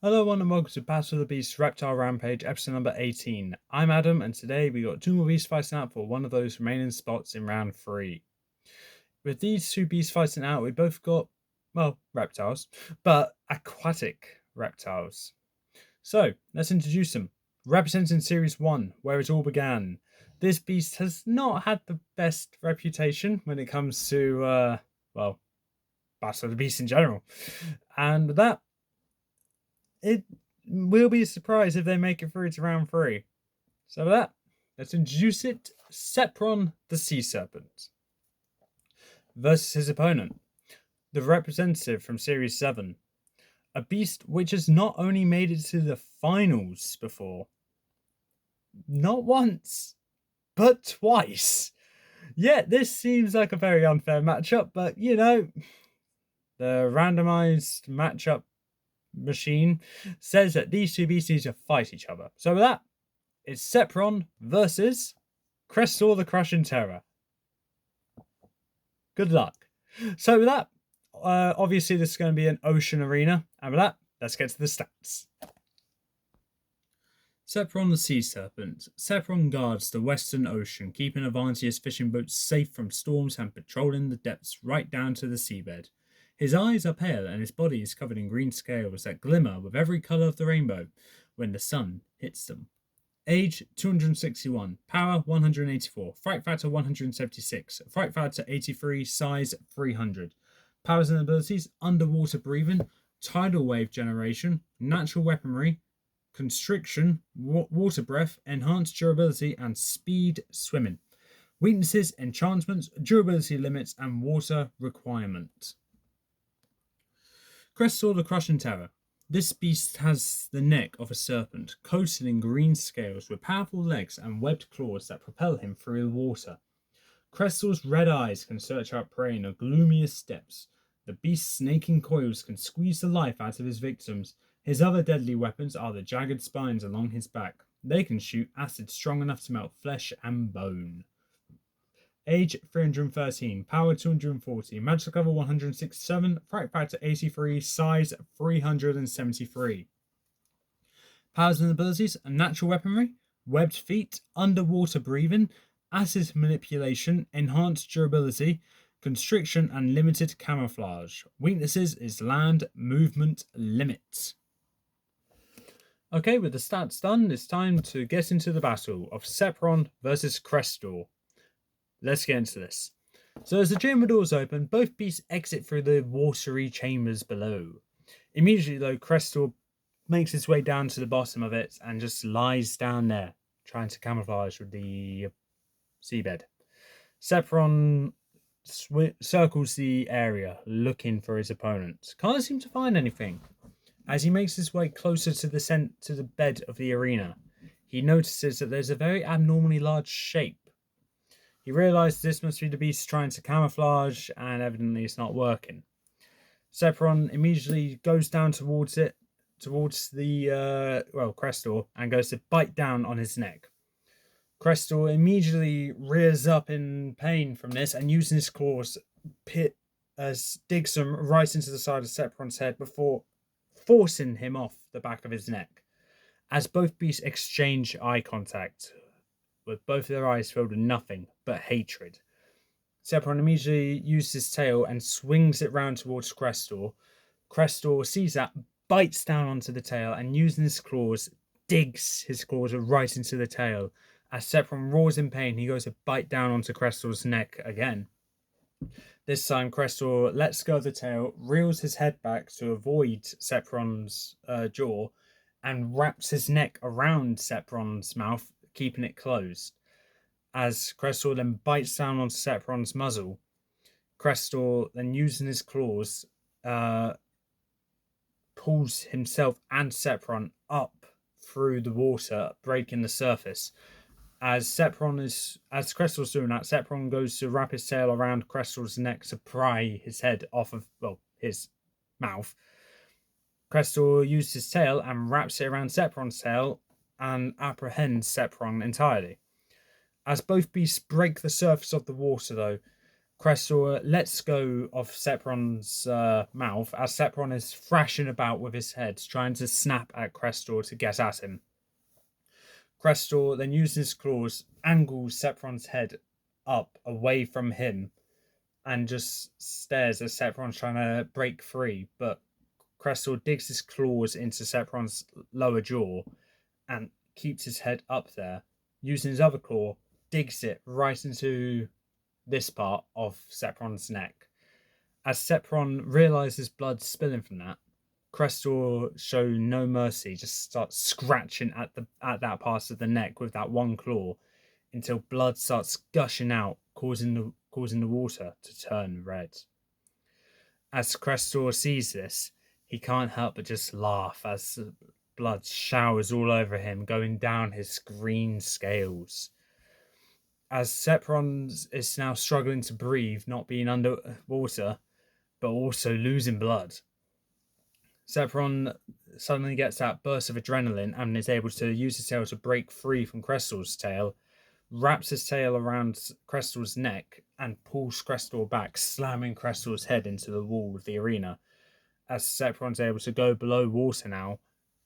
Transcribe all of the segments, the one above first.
Hello, everyone, and welcome to Battle of the Beasts Reptile Rampage, episode number 18. I'm Adam, and today we got two more beasts fighting out for one of those remaining spots in round 3. With these two beasts fighting out, we both got, well, reptiles, but aquatic reptiles. So, let's introduce them. Representing Series 1, where it all began. This beast has not had the best reputation when it comes to, Battle of the Beasts in general. And with that, it will be a surprise if they make it through to round 3. So with that, let's introduce it. Sepron the Sea Serpent versus his opponent, the representative from Series 7. A beast which has not only made it to the finals before, not once, but twice. Yeah, this seems like a very unfair matchup, but you know, the randomized matchup machine says that these two beasts need to fight each other. So with that, it's Sepron versus Krestor the Crushing Terror. Good luck. So with that, obviously this is going to be an ocean arena. And with that, let's get to the stats. Sepron the Sea Serpent. Sepron guards the Western Ocean, keeping Avantia's fishing boats safe from storms and patrolling the depths right down to the seabed. His eyes are pale and his body is covered in green scales that glimmer with every colour of the rainbow when the sun hits them. Age 261, power 184, fright factor 176, fright factor 83, size 300. Powers and abilities: underwater breathing, tidal wave generation, natural weaponry, constriction, water breath, enhanced durability, and speed swimming. Weaknesses: enchantments, durability limits, and water requirement. Krestor the Crushing Terror. This beast has the neck of a serpent, coated in green scales with powerful legs and webbed claws that propel him through the water. Krestor's red eyes can search out prey in the gloomiest depths. The beast's snaking coils can squeeze the life out of his victims. His other deadly weapons are the jagged spines along his back. They can shoot acid strong enough to melt flesh and bone. Age 313, power 240, magic level 167, fright factor 83, size 373. Powers and abilities: natural weaponry, webbed feet, underwater breathing, acid manipulation, enhanced durability, constriction, and limited camouflage. Weaknesses is land movement limit. Okay, with the stats done, it's time to get into the battle of Sepron versus Krestor. Let's get into this. So as the chamber doors open, both beasts exit through the watery chambers below. Immediately though, Krestor makes his way down to the bottom of it and just lies down there, trying to camouflage with the seabed. Sepron circles the area, looking for his opponent. Can't seem to find anything. As he makes his way closer to the bed of the arena, he notices that there's a very abnormally large shape. He realizes this must be the beast trying to camouflage, and evidently it's not working. Sepron immediately goes down towards Krestor, and goes to bite down on his neck. Krestor immediately rears up in pain from this, and using his claws, digs them right into the side of Sepron's head before forcing him off the back of his neck. As both beasts exchange eye contact, with both their eyes filled with nothing but hatred. Sepron immediately uses his tail and swings it round towards Krestor. Krestor sees that, bites down onto the tail, and using his claws, digs his claws right into the tail. As Sepron roars in pain, he goes to bite down onto Krestor's neck again. This time, Krestor lets go of the tail, reels his head back to avoid Sepron's jaw, and wraps his neck around Sepron's mouth, keeping it closed. As Krestor then bites down onto Sepron's muzzle, Krestor then, using his claws, pulls himself and Sepron up through the water, breaking the surface. As Krestor's doing that, Sepron goes to wrap his tail around Krestor's neck to pry his head off of, his mouth. Krestor uses his tail and wraps it around Sepron's tail and apprehends Sepron entirely. As both beasts break the surface of the water, though, Krestor lets go of Sepron's mouth as Sepron is thrashing about with his head, trying to snap at Krestor to get at him. Krestor then uses his claws, angles Sepron's head up away from him, and just stares as Sepron's trying to break free. But Krestor digs his claws into Sepron's lower jaw and keeps his head up there. Using his other claw, digs it right into this part of Sepron's neck. As Sepron realizes blood spilling from that, Krestor show no mercy, just starts scratching at that part of the neck with that one claw until blood starts gushing out, causing the water to turn red. As Krestor sees this, he can't help but just laugh as blood showers all over him, going down his green scales. As Sepron is now struggling to breathe, not being underwater, but also losing blood, Sepron suddenly gets that burst of adrenaline and is able to use his tail to break free from Krestor's tail, wraps his tail around Krestor's neck, and pulls Krestor back, slamming Krestor's head into the wall of the arena. As Sepron's able to go below water now,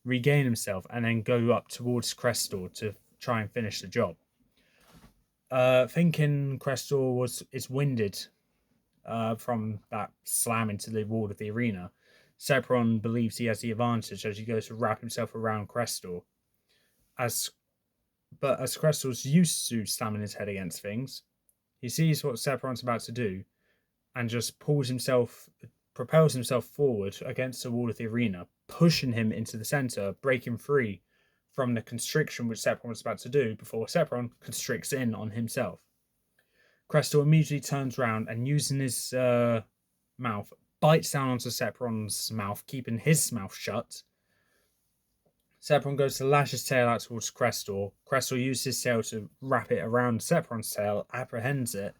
regain himself, and then go up towards Krestor to try and finish the job. Thinking Krestor is winded from that slam into the wall of the arena, Sepron believes he has the advantage as he goes to wrap himself around Krestor. As Krestor's used to slamming his head against things, he sees what Sepron's about to do and just propels himself forward against the wall of the arena, pushing him into the center, breaking free from the constriction which Sepron was about to do before Sepron constricts in on himself. Krestor immediately turns around and, using his mouth, bites down onto Sepron's mouth, keeping his mouth shut. Sepron goes to lash his tail out towards Krestor. Krestor uses his tail to wrap it around Sepron's tail, apprehends it,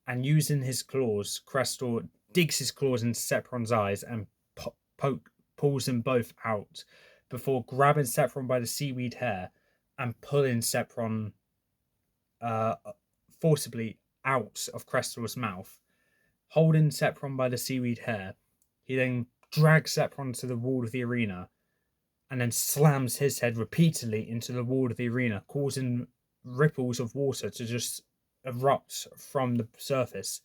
and using his claws, Krestor digs his claws into Sepron's eyes and pulls them both out before grabbing Sepron by the seaweed hair and pulling Sepron forcibly out of Krestor's mouth. Holding Sepron by the seaweed hair, he then drags Sepron to the wall of the arena and then slams his head repeatedly into the wall of the arena, causing ripples of water to just erupt from the surface.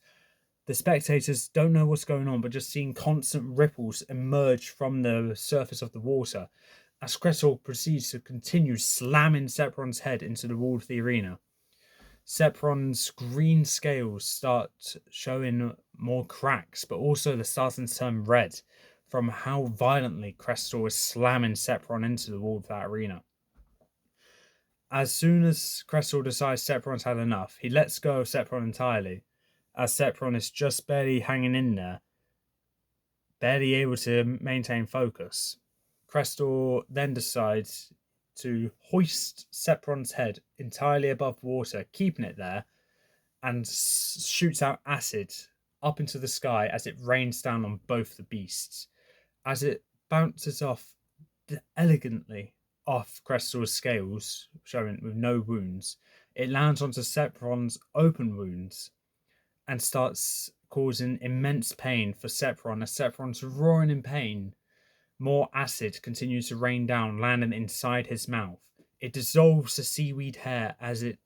The spectators don't know what's going on, but just seeing constant ripples emerge from the surface of the water as Krestor proceeds to continue slamming Sepron's head into the wall of the arena. Sepron's green scales start showing more cracks, but also they're starting to turn red from how violently Krestor was slamming Sepron into the wall of that arena. As soon as Krestor decides Sepron's had enough, he lets go of Sepron entirely, as Sepron is just barely hanging in there, barely able to maintain focus. Krestor then decides to hoist Sepron's head entirely above water, keeping it there, and shoots out acid up into the sky as it rains down on both the beasts. As it bounces off elegantly off Krestor's scales, showing with no wounds, it lands onto Sepron's open wounds and starts causing immense pain for Sepron. As Sepron's roaring in pain, more acid continues to rain down, landing inside his mouth. It dissolves the seaweed hair as it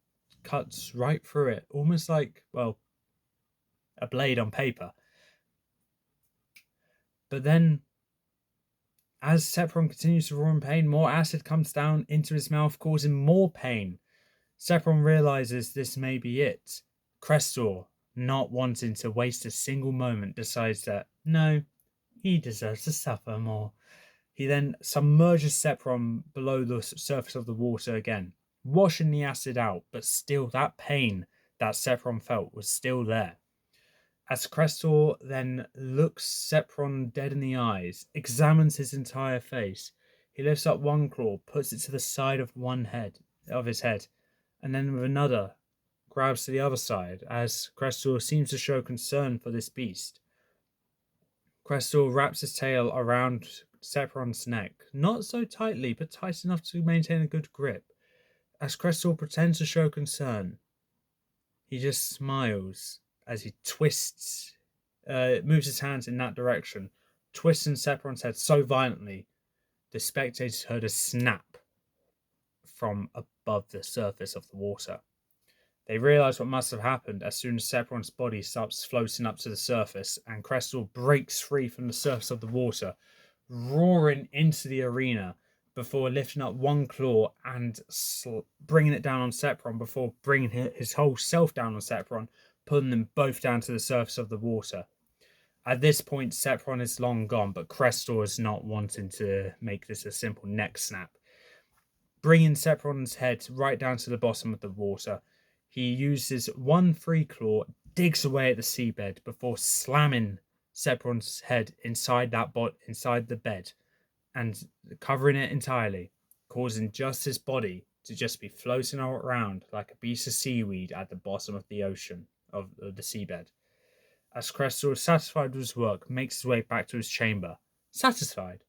cuts right through it, almost like, well, a blade on paper. But then, as Sepron continues to roar in pain, more acid comes down into his mouth, causing more pain. Sepron realizes this may be it. Krestor, not wanting to waste a single moment, decides that, no, he deserves to suffer more. He then submerges Sepron below the surface of the water again, washing the acid out, but still that pain that Sepron felt was still there. As Krestor then looks Sepron dead in the eyes, examines his entire face, he lifts up one claw, puts it to the side of his head, and then with another grabs to the other side, as Krestor seems to show concern for this beast. Krestor wraps his tail around Sepron's neck, not so tightly, but tight enough to maintain a good grip. As Krestor pretends to show concern, he just smiles as he twists, moves his hands in that direction, twisting Sepron's head so violently, the spectators heard a snap from above the surface of the water. They realize what must have happened as soon as Sepron's body starts floating up to the surface and Krestor breaks free from the surface of the water, roaring into the arena before lifting up one claw and bringing it down on Sepron before bringing his whole self down on Sepron, pulling them both down to the surface of the water. At this point, Sepron is long gone, but Krestor is not wanting to make this a simple neck snap. Bringing Sepron's head right down to the bottom of the water, he uses one free claw, digs away at the seabed before slamming Sepron's head inside the bed and covering it entirely, causing just his body to just be floating around like a piece of seaweed at the bottom of the ocean, of the seabed. As Krestor, satisfied with his work, makes his way back to his chamber, satisfied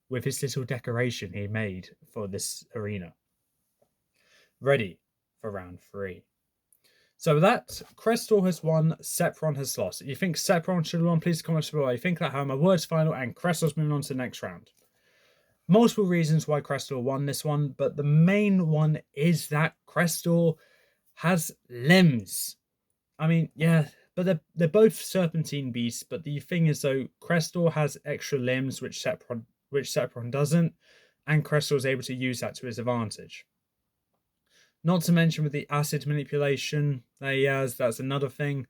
with his little decoration he made for this arena. Ready for round 3. So with that, Krestor has won, Sepron has lost. If you think Sepron should have won, please comment below. You think that how my word's final and Krestor's moving on to the next round. Multiple reasons why Krestor won this one, but the main one is that Krestor has limbs. I mean, yeah, but they're both serpentine beasts, but the thing is though, Krestor has extra limbs which Sepron doesn't, and Krestor is able to use that to his advantage. Not to mention with the acid manipulation that he has, that's another thing.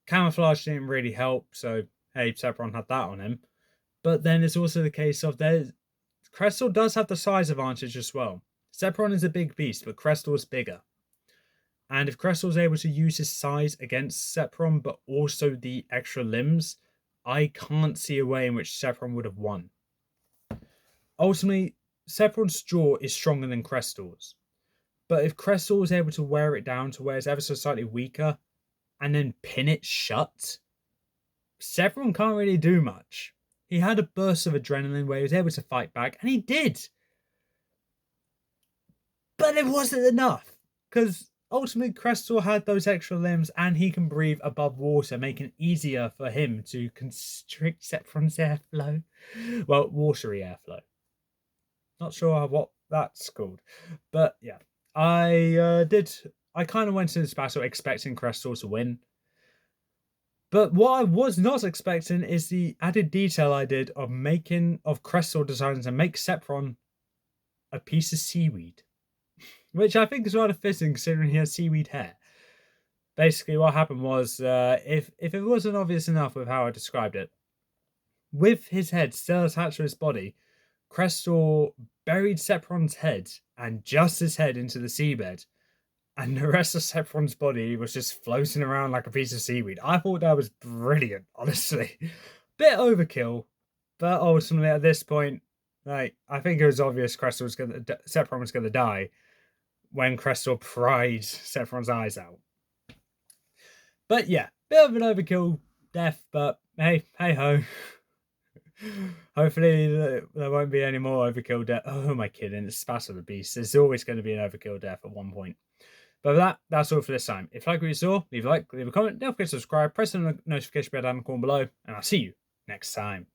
Camouflage didn't really help, so hey, Sepron had that on him. But then it's also the case of Krestor does have the size advantage as well. Sepron is a big beast, but Krestor is bigger. And if Krestor is able to use his size against Sepron, but also the extra limbs, I can't see a way in which Sepron would have won. Ultimately, Sepron's jaw is stronger than Krestor's. But if Krestor is able to wear it down to where it's ever so slightly weaker, and then pin it shut, Sepron can't really do much. He had a burst of adrenaline where he was able to fight back, and he did. But it wasn't enough, because ultimately Krestor had those extra limbs, and he can breathe above water, making it easier for him to constrict Sepron's airflow. Well, watery airflow. Not sure what that's called, but yeah. I kind of went into this battle expecting Krestor to win. But what I was not expecting is the added detail I did of Krestor deciding to make Sepron a piece of seaweed. Which I think is rather fitting considering he has seaweed hair. Basically what happened was, if it wasn't obvious enough with how I described it, with his head still attached to his body, Krestor buried Sepron's head and just his head into the seabed, and the rest of Sepron's body was just floating around like a piece of seaweed. I thought that was brilliant, honestly. Bit overkill, but ultimately at this point, like, I think it was obvious Sepron was gonna die when Krestor pried Sepron's eyes out. But yeah, bit of an overkill death, but hey ho. Hopefully there won't be any more overkill death. Oh, am I kidding? It's Battle of the Beasts. There's always going to be an overkill death at one point. But that's all for this time. If you like what you saw, leave a like, leave a comment, don't forget to subscribe, press the notification bell down in the corner below, and I'll see you next time.